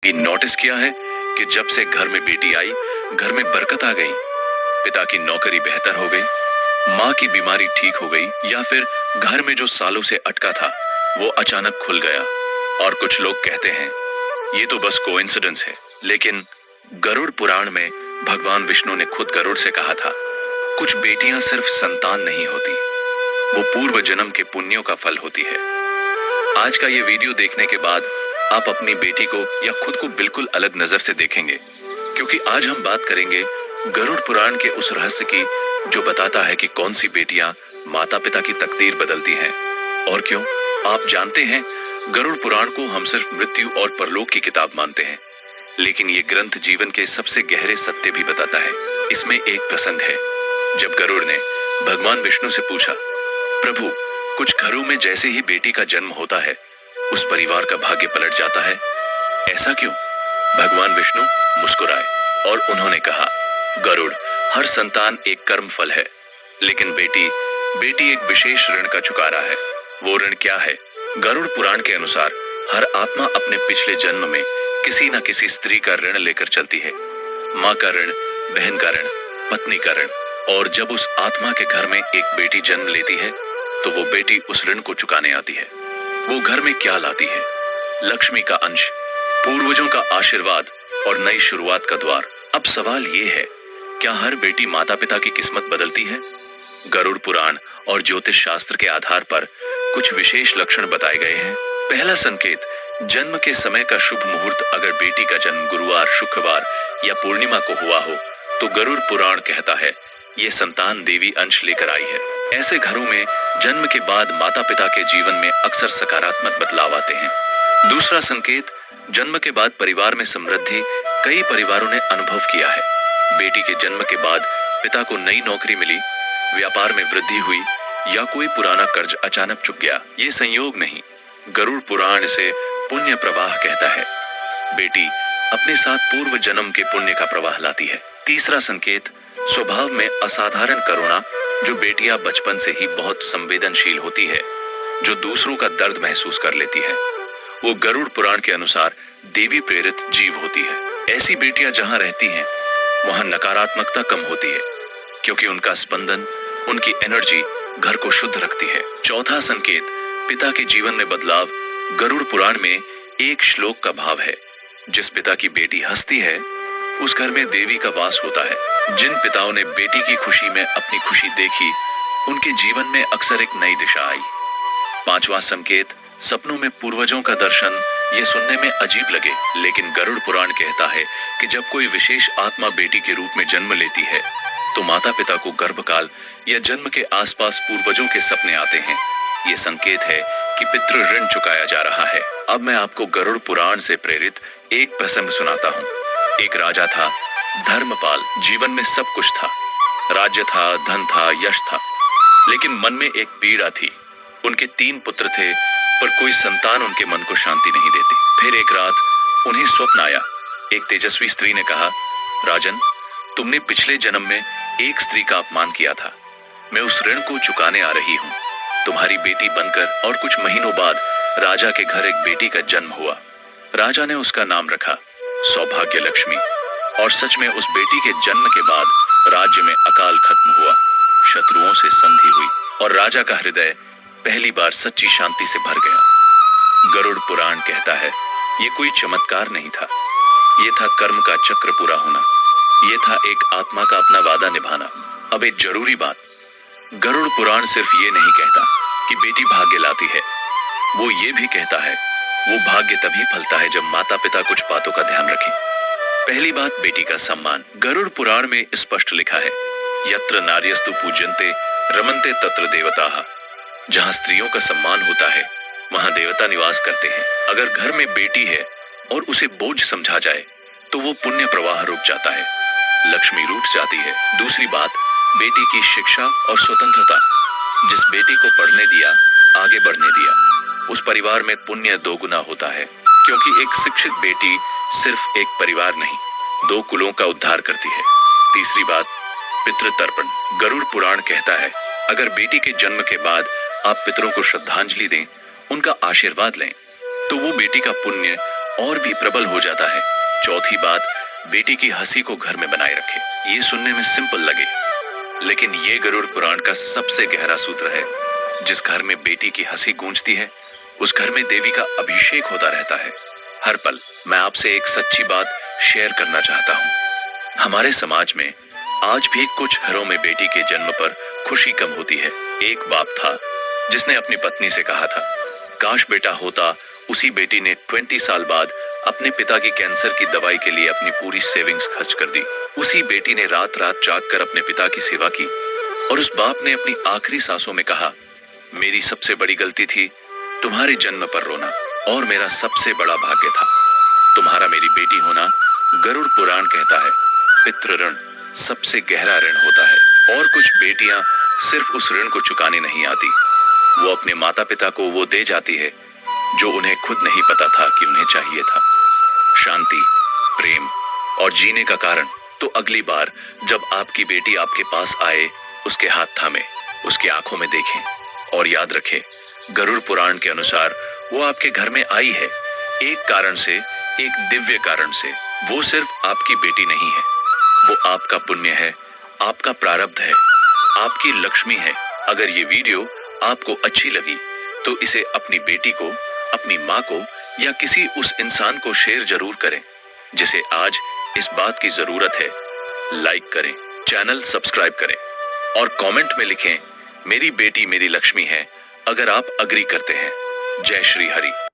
कि नोटिस किया है कि जब से घर में बेटी आई, घर में बरकत आ गई, पिता की नौकरी बेहतर हो गई, माँ की बीमारी ठीक हो गई, या फिर घर में जो सालों से अटका था वो अचानक खुल गया। और कुछ लोग कहते हैं ये तो बस कोइंसिडेंस है, लेकिन गरुड़ पुराण में भगवान विष्णु ने खुद गरुड़ से कहा था, कुछ बेटियां सिर्फ संतान नहीं होती, वो पूर्व जन्म के पुण्यों का फल होती है। आज का ये वीडियो देखने के बाद आप अपनी बेटी को या खुद को बिल्कुल अलग नजर से देखेंगे, क्योंकि आज हम बात करेंगे गरुड़ पुराण के उस रहस्य की जो बताता है कि कौन सी बेटियां माता पिता की तकदीर बदलती हैं और क्यों। आप जानते हैं, गरुड़ पुराण को हम सिर्फ मृत्यु और परलोक की किताब मानते हैं, लेकिन ये ग्रंथ जीवन के सबसे गहरे सत्य भी बताता है। इसमें एक प्रसंग है जब गरुड़ ने भगवान विष्णु से पूछा, प्रभु, कुछ घरों में जैसे ही बेटी का जन्म होता है उस परिवार का भाग्य पलट जाता है, ऐसा क्यों? भगवान विष्णु मुस्कुराए और उन्होंने कहा, गरुड़, हर संतान एक कर्म फल है, लेकिन बेटी एक विशेष ऋण का चुकारा है। वो ऋण क्या है? गरुड़ पुराण के अनुसार हर आत्मा अपने पिछले जन्म में किसी न किसी स्त्री का ऋण लेकर चलती है। माँ का ऋण, बहन का ऋण, पत्नी का ऋण, और जब उस आत्मा के घर में एक बेटी जन्म लेती है तो वो बेटी उस ऋण को चुकाने आती है। वो घर में क्या लाती है? लक्ष्मी का अंश, पूर्वजों का आशीर्वाद और नई शुरुआत का द्वार। अब सवाल ये है, क्या हर बेटी माता पिता की किस्मत बदलती है? गरुड़ पुराण और ज्योतिष शास्त्र के आधार पर कुछ विशेष लक्षण बताए गए हैं। पहला संकेत, जन्म के समय का शुभ मुहूर्त अगर बेटी का जन्म गुरुवार, शुक्रवार या पूर्णिमा को हुआ हो तो गरुड़ पुराण कहता है ये संतान देवी अंश लेकर आई है। ऐसे घरों में जन्म के बाद माता पिता के जीवन में अक्सर सकारात्मक बदलाव आते हैं। दूसरा संकेत, जन्म के बाद परिवार में समृद्धि कई परिवारों ने अनुभव किया है। बेटी के जन्म के बाद पिता को नई नौकरी मिली, व्यापार में वृद्धि हुई या कोई पुराना कर्ज अचानक चुक गया। ये संयोग नहीं, गरुड़ पुराण इसे पुण्य प्रवाह कहता है। बेटी अपने साथ पूर्व जन्म के पुण्य का प्रवाह लाती है। तीसरा संकेत, स्वभाव में असाधारण करुणा, जो बेटियां बचपन से ही बहुत संवेदनशील होती है, जो दूसरों का दर्द महसूस कर लेती है, वो गरुड़ पुराण के अनुसार देवी प्रेरित जीव होती है। ऐसी बेटियां जहां रहती हैं वहां नकारात्मकता कम होती है, क्योंकि उनका स्पंदन, उनकी एनर्जी घर को शुद्ध रखती है। चौथा संकेत, पिता के जीवन में बदलाव। गरुड़ पुराण में एक श्लोक का भाव है, जिस पिता की बेटी हंसती है उस घर में देवी का वास होता है। जिन पिताओं ने बेटी की खुशी में अपनी खुशी देखी, उनके जीवन में अक्सर एक नई दिशा आई। पांचवा संकेत, सपनों में पूर्वजों का दर्शन। ये सुनने में अजीब लगे, लेकिन गरुड़ पुराण कहता है कि जब कोई विशेष आत्मा बेटी के रूप में जन्म लेती है तो माता पिता को गर्भकाल या जन्म के आसपास पूर्वजों के सपने आते हैं। ये संकेत है कि पितृ ऋण चुकाया जा रहा है। अब मैं आपको गरुड़ पुराण से प्रेरित एक प्रसंग सुनाता हूँ। एक राजा था, धर्मपाल। जीवन में सब कुछ था, राज्य था, धन था, यश था, लेकिन मन में एक पीड़ा थी। उनके 3 पुत्र थे, पर कोई संतान उनके मन को शांति नहीं देती। फिर एक रात उन्हें स्वप्न आया। एक तेजस्वी स्त्री ने कहा, राजन, तुमने पिछले जन्म में एक स्त्री का अपमान किया था, मैं उस ऋण को चुकाने आ रही हूँ, तुम्हारी बेटी बनकर। और कुछ महीनों बाद राजा के घर एक बेटी का जन्म हुआ। राजा ने उसका नाम रखा सौभाग्य लक्ष्मी। और सच में उस बेटी के जन्म के बाद राज्य में अकाल खत्म हुआ, शत्रुओं से संधि हुई और राजा का हृदय पहली बार सच्ची शांति से भर गया। गरुड़ पुराण कहता है ये कोई चमत्कार नहीं था, ये था कर्म का चक्र पूरा होना, ये था एक आत्मा का अपना वादा निभाना। अब एक जरूरी बात, गरुड़ पुराण सिर्फ ये नहीं कहता कि बेटी भाग्य लाती है, वो ये भी कहता है वो भाग्य तभी फलता है जब माता पिता कुछ बातों का ध्यान रखें। पहली बात, बेटी का सम्मान। गरुड़ पुराण में स्पष्ट लिखा है, यत्र नार्यस्तु पूज्यन्ते रमन्ते तत्र देवताः। जहां स्त्रियों का सम्मान होता है वहां देवता निवास करते हैं। अगर घर में बेटी है और उसे बोझ समझा जाए तो वो पुण्य प्रवाह रुक जाता है, लक्ष्मी रूठ जाती है। दूसरी बात, बेटी की शिक्षा और स्वतंत्रता। जिस बेटी को पढ़ने दिया, आगे बढ़ने दिया, उस परिवार में पुण्य 2 गुना होता है, क्योंकि एक शिक्षित बेटी सिर्फ एक परिवार नहीं, 2 कुलों का उद्धार करती है। तीसरी बात, पितृतर्पण। गरुड़ पुराण कहता है अगर बेटी के जन्म के बाद आप पितरों को श्रद्धांजलि दें, उनका आशीर्वाद लें, तो वो बेटी का पुण्य और भी प्रबल हो जाता है। चौथी बात, बेटी की हंसी को घर में बनाए रखे। ये सुनने में सिंपल लगे, लेकिन ये गरुड़ पुराण का सबसे गहरा सूत्र है। जिस घर में बेटी की हंसी गूंजती है, उस घर में देवी का अभिषेक होता रहता है हर पल। मैं आपसे एक सच्ची बात शेयर करना चाहता हूँ। हमारे समाज में आज भी कुछ घरों में बेटी के जन्म पर खुशी कम होती है। एक बाप था जिसने अपनी पत्नी से कहा था, काश बेटा होता। उसी बेटी ने 20 साल बाद अपने पिता की कैंसर की दवाई के लिए अपनी पूरी सेविंग्स खर्च कर दी। उसी बेटी ने रात रात जाग कर अपने पिता की सेवा की, और उस बाप ने अपनी आखिरी सांसों में कहा, मेरी सबसे बड़ी गलती थी तुम्हारे जन्म पर रोना, और मेरा सबसे बड़ा भाग्य था तुम्हारा मेरी बेटी होना। गरुड़ पुराण कहता है, पितृ ऋण सबसे गहरा ऋण होता है, और कुछ बेटियां सिर्फ उस ऋण को चुकाने नहीं आती, वो अपने माता पिता को वो दे जाती है जो उन्हें खुद नहीं पता था कि उन्हें चाहिए था। शांति, प्रेम और जीने का कारण। तो अगली बार जब आपकी बेटी आपके पास आए, उसके हाथ थामे, उसकी आंखों में देखें और याद रखें, गरुड़ पुराण के अनुसार वो आपके घर में आई है एक कारण से, एक दिव्य कारण से। वो सिर्फ आपकी बेटी नहीं है, वो आपका पुण्य है, आपका प्रारब्ध है, आपकी लक्ष्मी है। अगर ये वीडियो आपको अच्छी लगी तो इसे अपनी बेटी को, अपनी माँ को या किसी उस इंसान को शेयर जरूर करें जिसे आज इस बात की जरूरत है। लाइक करें, चैनल सब्सक्राइब करें और कमेंट में लिखें, मेरी बेटी मेरी लक्ष्मी है, अगर आप अग्री करते हैं। जय श्री हरि।